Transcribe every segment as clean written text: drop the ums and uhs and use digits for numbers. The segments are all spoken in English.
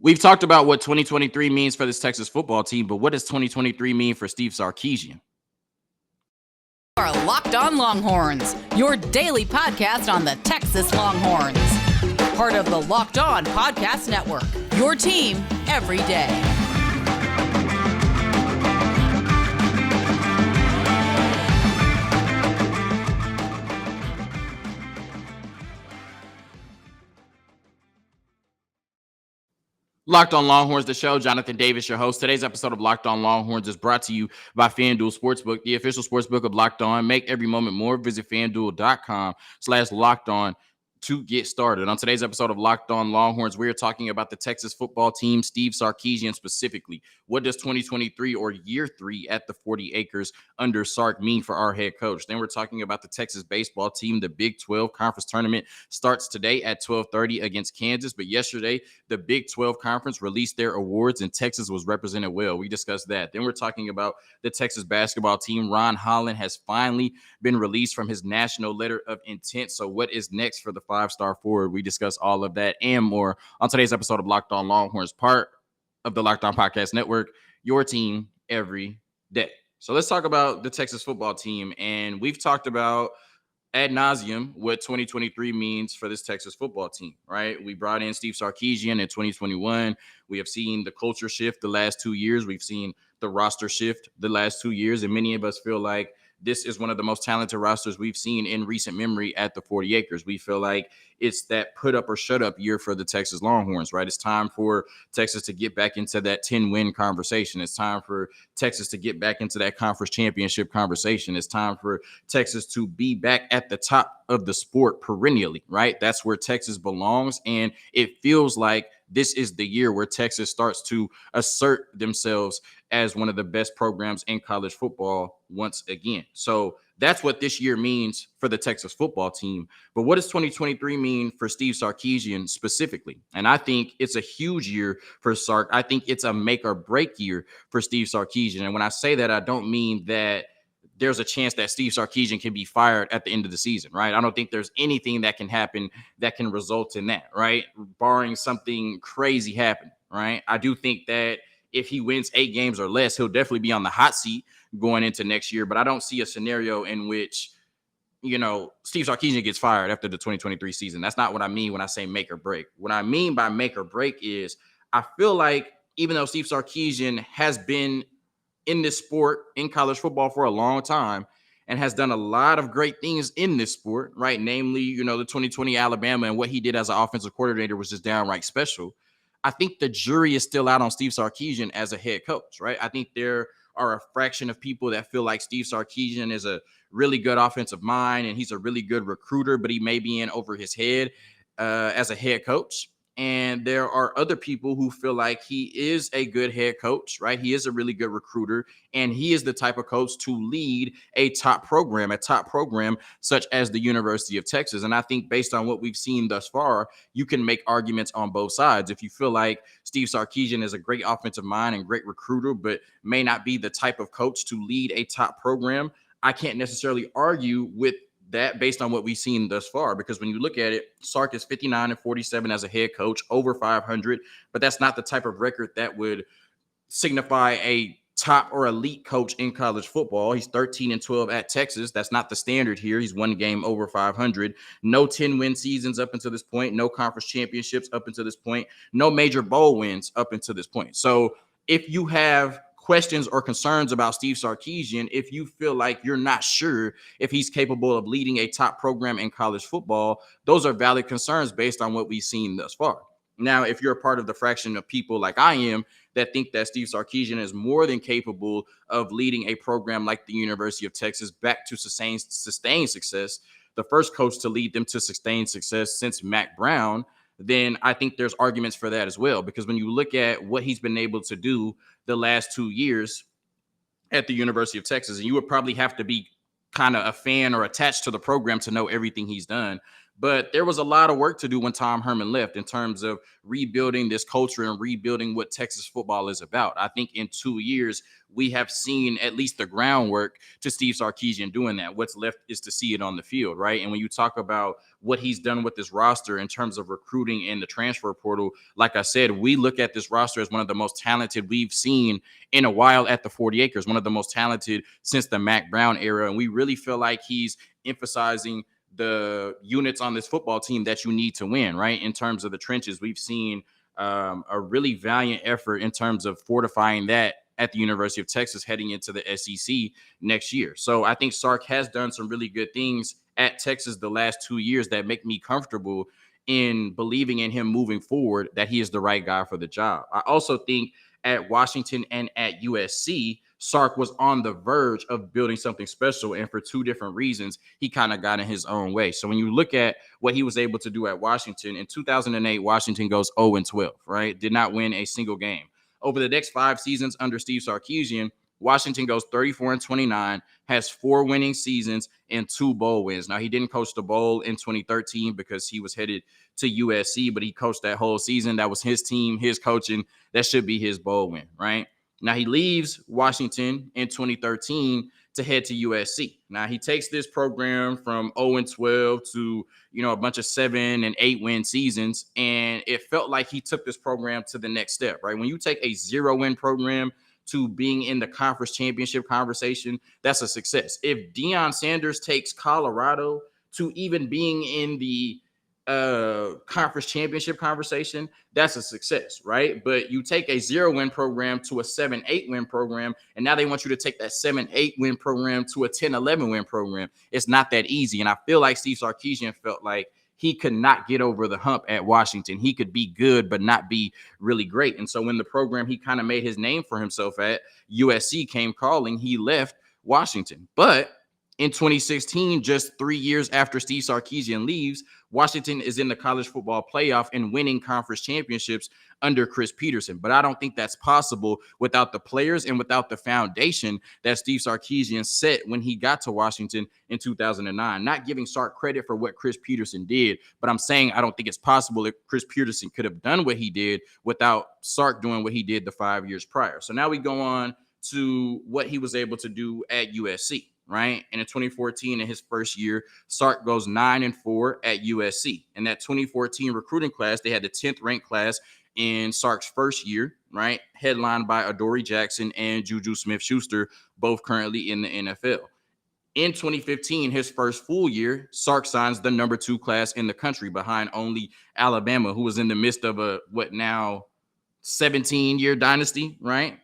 We've talked about what 2023 means for this Texas football team, but what does 2023 mean for Steve Sarkisian? Are Locked On Longhorns, your daily podcast on the Texas Longhorns. Part of the Locked On Podcast Network, your team every day. Locked On Longhorns, the show. Jonathan Davis, your host. Today's episode of Locked On Longhorns is brought to you by FanDuel Sportsbook, the official sportsbook of Locked On. Make every moment more. Visit FanDuel.com/Locked On to get started. On today's episode of Locked On Longhorns, we are talking about the Texas football team, Steve Sarkisian specifically. What does 2023 or year 3 at the 40 acres under Sark mean for our head coach? Then we're talking about the Texas baseball team. The Big 12 conference tournament starts today at 12:30 against Kansas, but yesterday the Big 12 conference released their awards and Texas was represented well. We discussed that. Then we're talking about the Texas basketball team. Ron Holland has finally been released from his national letter of intent. So what is next for the 5-star forward? We discuss all of that and more on today's episode of Locked On Longhorns, part of the Locked On Podcast Network, your team every day. So let's talk about the Texas football team. And we've talked about ad nauseum what 2023 means for this Texas football team, right? We brought in Steve Sarkisian in 2021. We have seen the culture shift the last 2 years. We've seen the roster shift the last 2 years. And many of us feel like this is one of the most talented rosters we've seen in recent memory at the 40 acres. We feel like it's that put up or shut up year for the Texas Longhorns, right? It's time for Texas to get back into that 10-win conversation. It's time for Texas to get back into that conference championship conversation. It's time for Texas to be back at the top of the sport perennially, right? That's where Texas belongs. And it feels like this is the year where Texas starts to assert themselves as one of the best programs in college football once again. So that's what this year means for the Texas football team. But what does 2023 mean for Steve Sarkisian specifically? And I think it's a huge year for Sark. I think it's a make or break year for Steve Sarkisian. And when I say that, I don't mean that there's a chance that Steve Sarkisian can be fired at the end of the season, right? I don't think there's anything that can happen that can result in that, right? Barring something crazy happen, right? I do think that if he wins 8 games or less, he'll definitely be on the hot seat going into next year. But I don't see a scenario in which, Steve Sarkisian gets fired after the 2023 season. That's not what I mean when I say make or break. What I mean by make or break is I feel like even though Steve Sarkisian has been in this sport in college football for a long time and has done a lot of great things in this sport, right? Namely, the 2020 Alabama and what he did as an offensive coordinator was just downright special. I think the jury is still out on Steve Sarkisian as a head coach, right? I think there are a fraction of people that feel like Steve Sarkisian is a really good offensive mind and he's a really good recruiter, but he may be in over his head as a head coach. And there are other people who feel like he is a good head coach, right? He is a really good recruiter, and he is the type of coach to lead a top program such as the University of Texas. And I think based on what we've seen thus far, you can make arguments on both sides. If you feel like Steve Sarkisian is a great offensive mind and great recruiter, but may not be the type of coach to lead a top program, I can't necessarily argue with that based on what we've seen thus far, because when you look at it, Sark is 59-47 as a head coach, over 500, but that's not the type of record that would signify a top or elite coach in college football. He's 13-12 at Texas. That's not the standard here. He's one game over 500. No 10-win seasons up until this point. No conference championships up until this point. No major bowl wins up until this point. So if you have questions or concerns about Steve Sarkisian, if you feel like you're not sure if he's capable of leading a top program in college football, those are valid concerns based on what we've seen thus far. Now, if you're a part of the fraction of people like I am that think that Steve Sarkisian is more than capable of leading a program like the University of Texas back to sustained success, the first coach to lead them to sustained success since Mack Brown, then I think there's arguments for that as well. Because when you look at what he's been able to do the last 2 years at the University of Texas, and you would probably have to be kind of a fan or attached to the program to know everything he's done. But there was a lot of work to do when Tom Herman left in terms of rebuilding this culture and rebuilding what Texas football is about. I think in 2 years, we have seen at least the groundwork to Steve Sarkisian doing that. What's left is to see it on the field, right? And when you talk about what he's done with this roster in terms of recruiting and the transfer portal, like I said, we look at this roster as one of the most talented we've seen in a while at the 40 acres, one of the most talented since the Mac Brown era. And we really feel like he's emphasizing the units on this football team that you need to win, right? In terms of the trenches, we've seen a really valiant effort in terms of fortifying that at the University of Texas heading into the SEC next year. So I think Sark has done some really good things at Texas the last 2 years that make me comfortable in believing in him moving forward, that he is the right guy for the job. I also think at Washington and at USC, Sark was on the verge of building something special. And for two different reasons, he kind of got in his own way. So when you look at what he was able to do at Washington, in 2008, Washington goes 0-12, right? Did not win a single game. Over the next 5 seasons under Steve Sarkisian, Washington goes 34-29, has 4 winning seasons and 2 bowl wins. Now, he didn't coach the bowl in 2013 because he was headed to USC, but he coached that whole season. That was his team, his coaching. That should be his bowl win, right? Now, he leaves Washington in 2013 to head to USC. Now, he takes this program from 0-12 to, a bunch of 7 and 8 win seasons, and it felt like he took this program to the next step, right? When you take a 0-win program to being in the conference championship conversation, that's a success. If Deion Sanders takes Colorado to even being in the conference championship conversation, that's a success, right? But you take a 0-win program to a 7-8 win program, and now they want you to take that 7-8 win program to a 10-11 win program. It's not that easy. And I feel like Steve Sarkisian felt like he could not get over the hump at Washington. He could be good, but not be really great. And so when the program he kind of made his name for himself at, USC, came calling, he left Washington. But in 2016, just 3 years after Steve Sarkisian leaves, Washington is in the college football playoff and winning conference championships under Chris Peterson. But I don't think that's possible without the players and without the foundation that Steve Sarkisian set when he got to Washington in 2009. Not giving Sark credit for what Chris Peterson did, but I'm saying I don't think it's possible that Chris Peterson could have done what he did without Sark doing what he did the 5 years prior. So now we go on to what he was able to do at USC. Right. And in 2014, in his first year, Sark goes 9-4 at USC. In that 2014 recruiting class, they had the 10th ranked class in Sark's first year, right? Headlined by Adoree Jackson and Juju Smith-Schuster, both currently in the NFL. In 2015, his first full year, Sark signs the number 2 class in the country behind only Alabama, who was in the midst of a 17-year dynasty, right?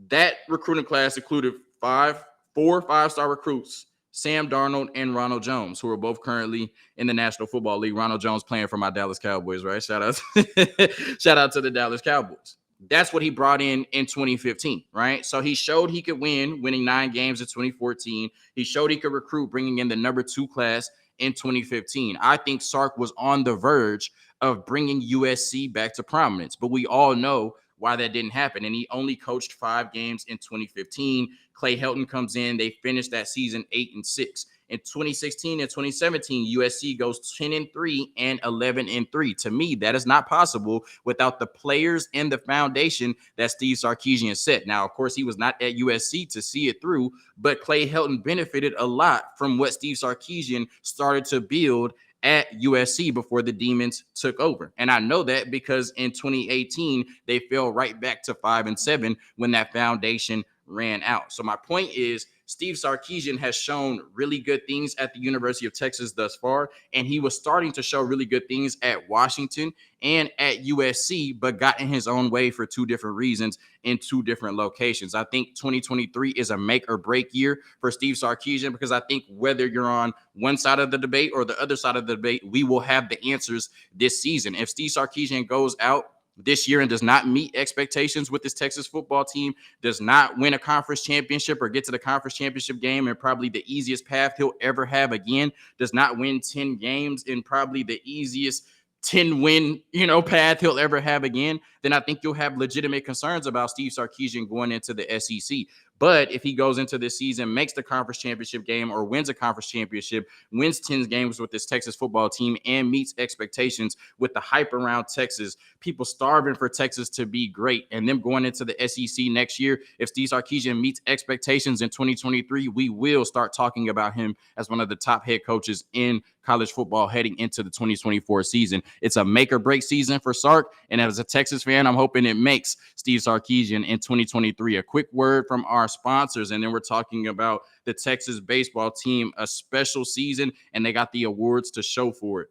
That recruiting class included 4 5-star recruits, Sam Darnold and Ronald Jones, who are both currently in the National Football League. Ronald Jones playing for my Dallas Cowboys, right? Shout out to the Dallas Cowboys. That's what he brought in 2015, right? So he showed he could win, winning 9 games in 2014. He showed he could recruit, bringing in the number 2 class in 2015. I think Sark was on the verge of bringing USC back to prominence, but we all know why that didn't happen. And he only coached 5 games in 2015. Clay Helton comes in. They finished that season 8-6. In 2016 and 2017, USC goes 10-3 and 11-3. To me, that is not possible without the players and the foundation that Steve Sarkisian set. Now, of course, he was not at USC to see it through, but Clay Helton benefited a lot from what Steve Sarkisian started to build at USC before the Demons took over. And I know that because in 2018, they fell right back to 5-7 when that foundation ran out. So my point is, Steve Sarkisian has shown really good things at the University of Texas thus far, and he was starting to show really good things at Washington and at USC, but got in his own way for 2 different reasons in 2 different locations. I think 2023 is a make or break year for Steve Sarkisian, because I think whether you're on one side of the debate or the other side of the debate, we will have the answers this season. If Steve Sarkisian goes out this year and does not meet expectations with this Texas football team, does not win a conference championship or get to the conference championship game and probably the easiest path he'll ever have again, does not win 10 games in probably the easiest 10-win, path he'll ever have again, then I think you'll have legitimate concerns about Steve Sarkisian going into the SEC. But if he goes into this season, makes the conference championship game or wins a conference championship, wins 10 games with this Texas football team and meets expectations with the hype around Texas, people starving for Texas to be great, and them going into the SEC next year, if Steve Sarkisian meets expectations in 2023, we will start talking about him as one of the top head coaches in college football heading into the 2024 season. It's a make or break season for Sark, and as a Texas fan, I'm hoping it makes Steve Sarkisian in 2023. A quick word from our sponsors, and then we're talking about the Texas baseball team, a special season, and they got the awards to show for it.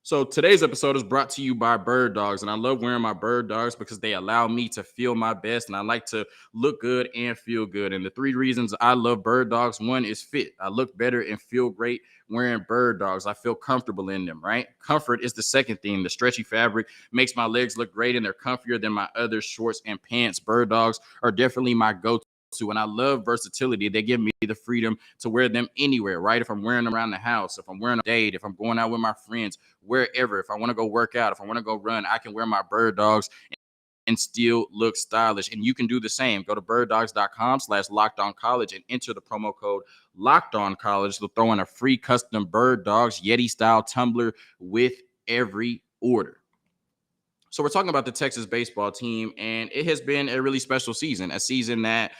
So today's episode is brought to you by Birddogs, and I love wearing my Birddogs because they allow me to feel my best, and I like to look good and feel good. And the 3 reasons I love Birddogs: one is fit. I look better and feel great wearing Birddogs. I feel comfortable in them, right? Comfort is the second thing. The stretchy fabric makes my legs look great, and they're comfier than my other shorts and pants. Birddogs are definitely my go-to. And I love versatility. They give me the freedom to wear them anywhere, right? If I'm wearing them around the house, if I'm wearing a date, if I'm going out with my friends, wherever, if I want to go work out, if I want to go run, I can wear my Birddogs and still look stylish. And you can do the same. Go to birddogs.com/lockedoncollege and enter the promo code LockedOnCollege. They'll throw in a free custom Birddogs Yeti style tumbler with every order. So we're talking about the Texas baseball team, and it has been a really special season, a season that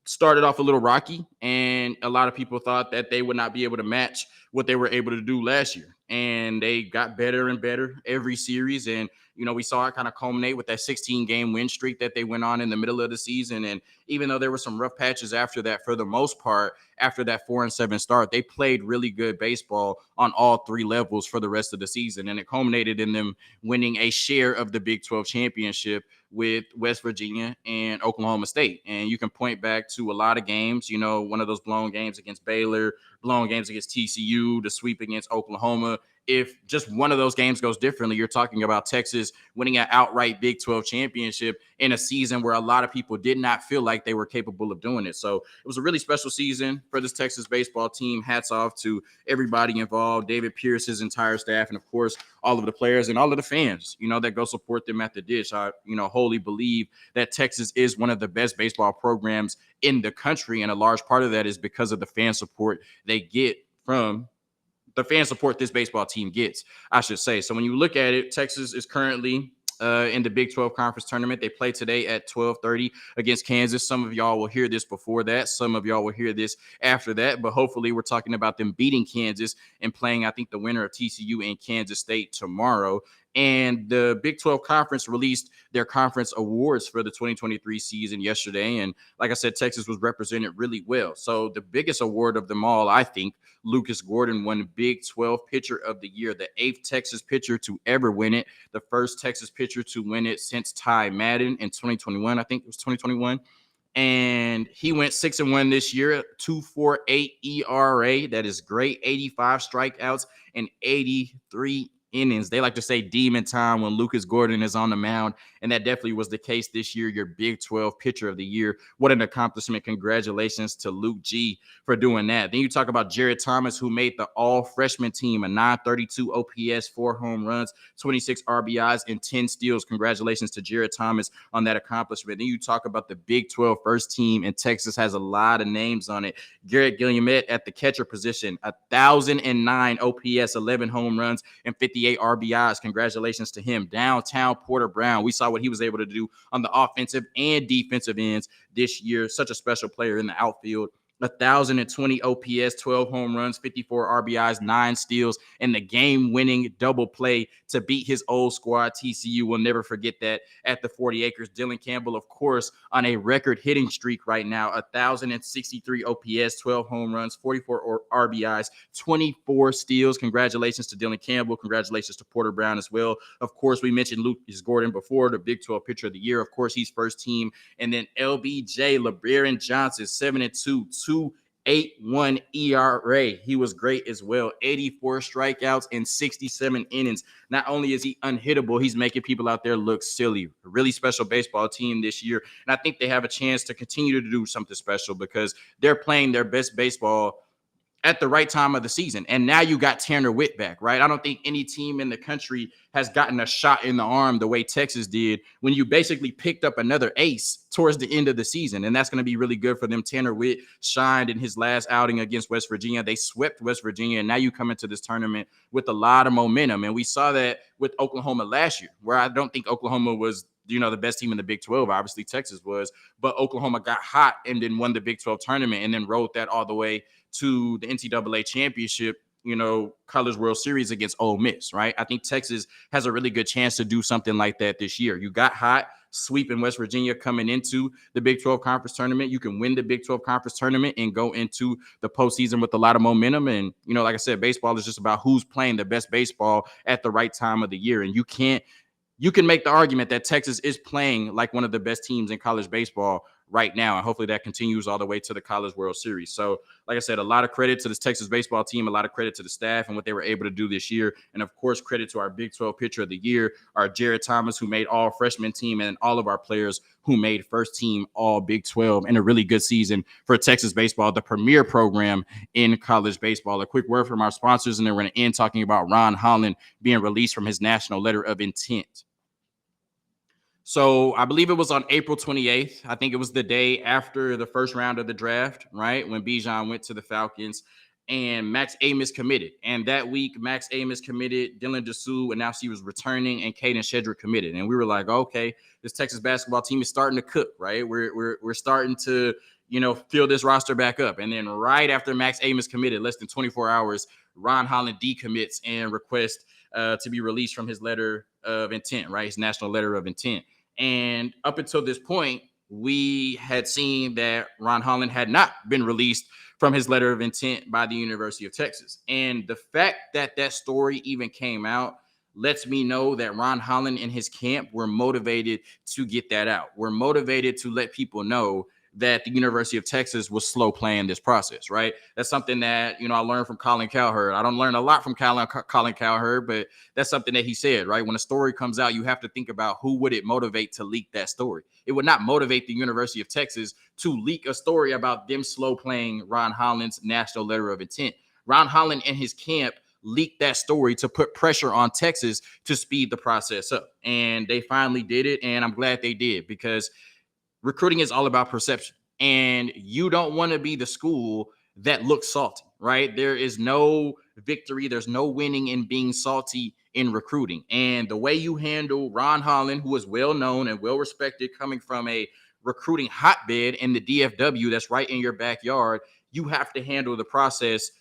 started off a little rocky, and a lot of people thought that they would not be able to match what they were able to do last year. And they got better and better every series. And, we saw it kind of culminate with that 16-game win streak that they went on in the middle of the season. And even though there were some rough patches after that, for the most part, after that 4-7 start, they played really good baseball on all 3 levels for the rest of the season. And it culminated in them winning a share of the Big 12 championship with West Virginia and Oklahoma State. And you can point back to a lot of games, one of those blown games against Baylor, blown games against TCU, the sweep against Oklahoma. If just one of those games goes differently, you're talking about Texas winning an outright Big 12 championship in a season where a lot of people did not feel like they were capable of doing it. So it was a really special season for this Texas baseball team. Hats off to everybody involved, David Pierce, his entire staff, and of course, all of the players and all of the fans, that go support them at the dish. I, wholly believe that Texas is one of the best baseball programs in the country. And a large part of that is because of the fan support they get from the fan support this baseball team gets, I should say. So when you look at it, Texas is currently in the Big 12 conference tournament. They play today at 12:30 against Kansas. Some of y'all will hear this before that. Some of y'all will hear this after that. But hopefully we're talking about them beating Kansas and playing, I think, the winner of TCU and Kansas State tomorrow. And the Big 12 Conference released their conference awards for the 2023 season yesterday. And like I said, Texas was represented really well. So the biggest award of them all, I think, Lucas Gordon won Big 12 Pitcher of the Year, the 8th Texas pitcher to ever win it, the first Texas pitcher to win it since Ty Madden in 2021. I think it was 2021. And he went 6-1 this year, 2.48 ERA. That is great. 85 strikeouts and 83 innings. They like to say demon time when Lucas Gordon is on the mound, and that definitely was the case this year. Your Big 12 Pitcher of the Year. What an accomplishment. Congratulations to Luke G for doing that. Then you talk about Jared Thomas, who made the all-freshman team, a 932 OPS, 4 home runs, 26 RBIs, and 10 steals. Congratulations to Jared Thomas on that accomplishment. Then you talk about the Big 12 first team, and Texas has a lot of names on it. Garrett Guillemette at the catcher position, 1,009 OPS, 11 home runs, and 58 RBIs. Congratulations to him. Downtown Porter Brown. We saw what he was able to do on the offensive and defensive ends this year. Such a special player in the outfield. 1,020 OPS, 12 home runs, 54 RBIs, 9 steals, and the game-winning double play to beat his old squad. TCU will never forget that at the 40 acres. Dylan Campbell, of course, on a record hitting streak right now, 1,063 OPS, 12 home runs, 44 RBIs, 24 steals. Congratulations to Dylan Campbell. Congratulations to Porter Brown as well. Of course, we mentioned Lucas Gordon before, the Big 12 Pitcher of the Year. Of course, he's first team. And then LBJ, LeBaron Johnson, 7-2, 2.81 ERA. He was great as well. 84 strikeouts and 67 innings. Not only is he unhittable, he's making people out there look silly. A really special baseball team this year. And I think they have a chance to continue to do something special because they're playing their best baseball at the right time of the season. And now you got Tanner Witt back, right? I don't think any team in the country has gotten a shot in the arm the way Texas did when you basically picked up another ace towards the end of the season. And that's going to be really good for them. Tanner Witt shined in his last outing against West Virginia. They swept West Virginia. And now you come into this tournament with a lot of momentum. And we saw that with Oklahoma last year, where I don't think Oklahoma was the best team in the Big 12. Obviously, Texas was, but Oklahoma got hot and then won the Big 12 tournament and then rode that all the way to the NCAA championship, College World Series against Ole Miss, right? I think Texas has a really good chance to do something like that this year. You got hot, sweeping West Virginia coming into the Big 12 conference tournament. You can win the Big 12 conference tournament and go into the postseason with a lot of momentum. And, like I said, baseball is just about who's playing the best baseball at the right time of the year. And you can make the argument that Texas is playing like one of the best teams in college baseball right now. And hopefully that continues all the way to the College World Series. So, like I said, a lot of credit to this Texas baseball team, a lot of credit to the staff and what they were able to do this year. And of course, credit to our Big 12 pitcher of the year, our Jared Thomas, who made all freshman team, and all of our players who made first team all Big 12, and a really good season for Texas baseball, the premier program in college baseball. A quick word from our sponsors, and then we're going to end talking about Ron Holland being released from his national letter of intent. So I believe it was on April 28th. I think it was the day after the first round of the draft, right? When Bijan went to the Falcons and Max Amos committed. And that week, Max Amos committed, Dylan Dessou announced he was returning, and Caden Shedrick committed. And we were like, okay, this Texas basketball team is starting to cook, right? We're starting to, fill this roster back up. And then right after Max Amos committed, less than 24 hours, Ron Holland decommits and requests to be released from his letter of intent, right? His national letter of intent. And up until this point, we had seen that Ron Holland had not been released from his letter of intent by the University of Texas. And the fact that that story even came out lets me know that Ron Holland and his camp were motivated to get that out. We're motivated to let people know that the University of Texas was slow playing this process, right? That's something that, I learned from Colin Cowherd. I don't learn a lot from Colin Cowherd, but that's something that he said, right? When a story comes out, you have to think about who would it motivate to leak that story. It would not motivate the University of Texas to leak a story about them slow playing Ron Holland's national letter of intent. Ron Holland and his camp leaked that story to put pressure on Texas to speed the process up. And they finally did it. And I'm glad they did, because recruiting is all about perception, and you don't want to be the school that looks salty, right? There is no victory. There's no winning in being salty in recruiting. And the way you handle Ron Holland, who is well known and well respected, coming from a recruiting hotbed in the DFW that's right in your backyard, you have to handle the process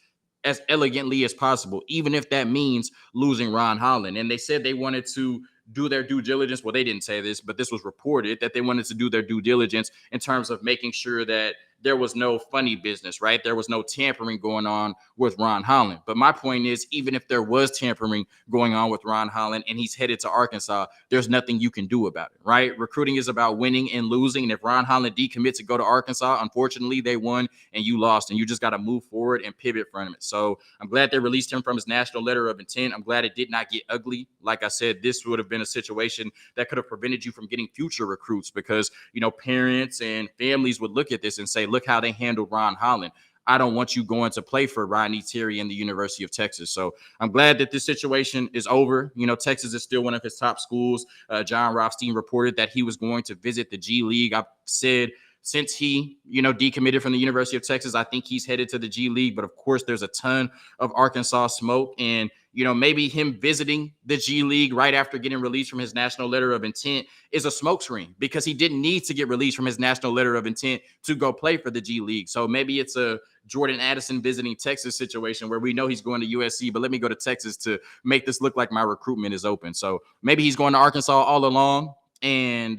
as elegantly as possible, even if that means losing Ron Holland. And they said they wanted to do their due diligence. Well, they didn't say this, but this was reported that they wanted to do their due diligence in terms of making sure that there was no funny business, right? There was no tampering going on with Ron Holland. But my point is, even if there was tampering going on with Ron Holland and he's headed to Arkansas, there's nothing you can do about it, right? Recruiting is about winning and losing. And if Ron Holland decommits to go to Arkansas, unfortunately, they won and you lost, and you just got to move forward and pivot from it. So I'm glad they released him from his national letter of intent. I'm glad it did not get ugly. Like I said, this would have been a situation that could have prevented you from getting future recruits, because, parents and families would look at this and say, look how they handled Ron Holland. I don't want you going to play for Rodney Terry in the University of Texas. So I'm glad that this situation is over. Texas is still one of his top schools. John Rothstein reported that he was going to visit the G League. I've said since he, decommitted from the University of Texas, I think he's headed to the G League. But of course, there's a ton of Arkansas smoke. And, maybe him visiting the G League right after getting released from his national letter of intent is a smokescreen, because he didn't need to get released from his national letter of intent to go play for the G League. So maybe it's a Jordan Addison visiting Texas situation where we know he's going to USC, but let me go to Texas to make this look like my recruitment is open. So maybe he's going to Arkansas all along. And,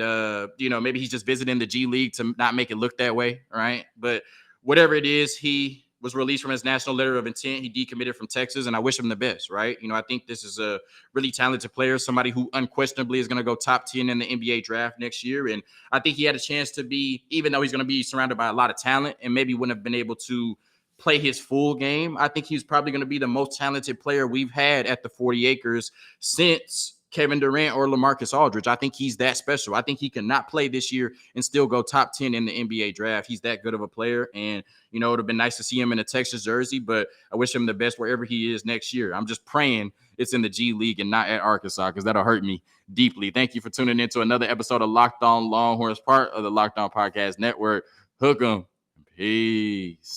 maybe he's just visiting the G League to not make it look that way, right? But whatever it is, he was released from his national letter of intent. He decommitted from Texas, and I wish him the best, right? I think this is a really talented player, somebody who unquestionably is going to go top 10 in the NBA draft next year. And I think he had a chance to be, even though he's going to be surrounded by a lot of talent and maybe wouldn't have been able to play his full game, I think he's probably going to be the most talented player we've had at the 40 acres since Kevin Durant or LaMarcus Aldridge. I think he's that special. I think he can not play this year and still go top 10 in the NBA draft. He's that good of a player. And, you know, it would have been nice to see him in a Texas jersey, but I wish him the best wherever he is next year. I'm just praying it's in the G League and not at Arkansas, because that'll hurt me deeply. Thank you for tuning in to another episode of Locked On Longhorns, part of the Locked On Podcast Network. Hook 'em. Peace.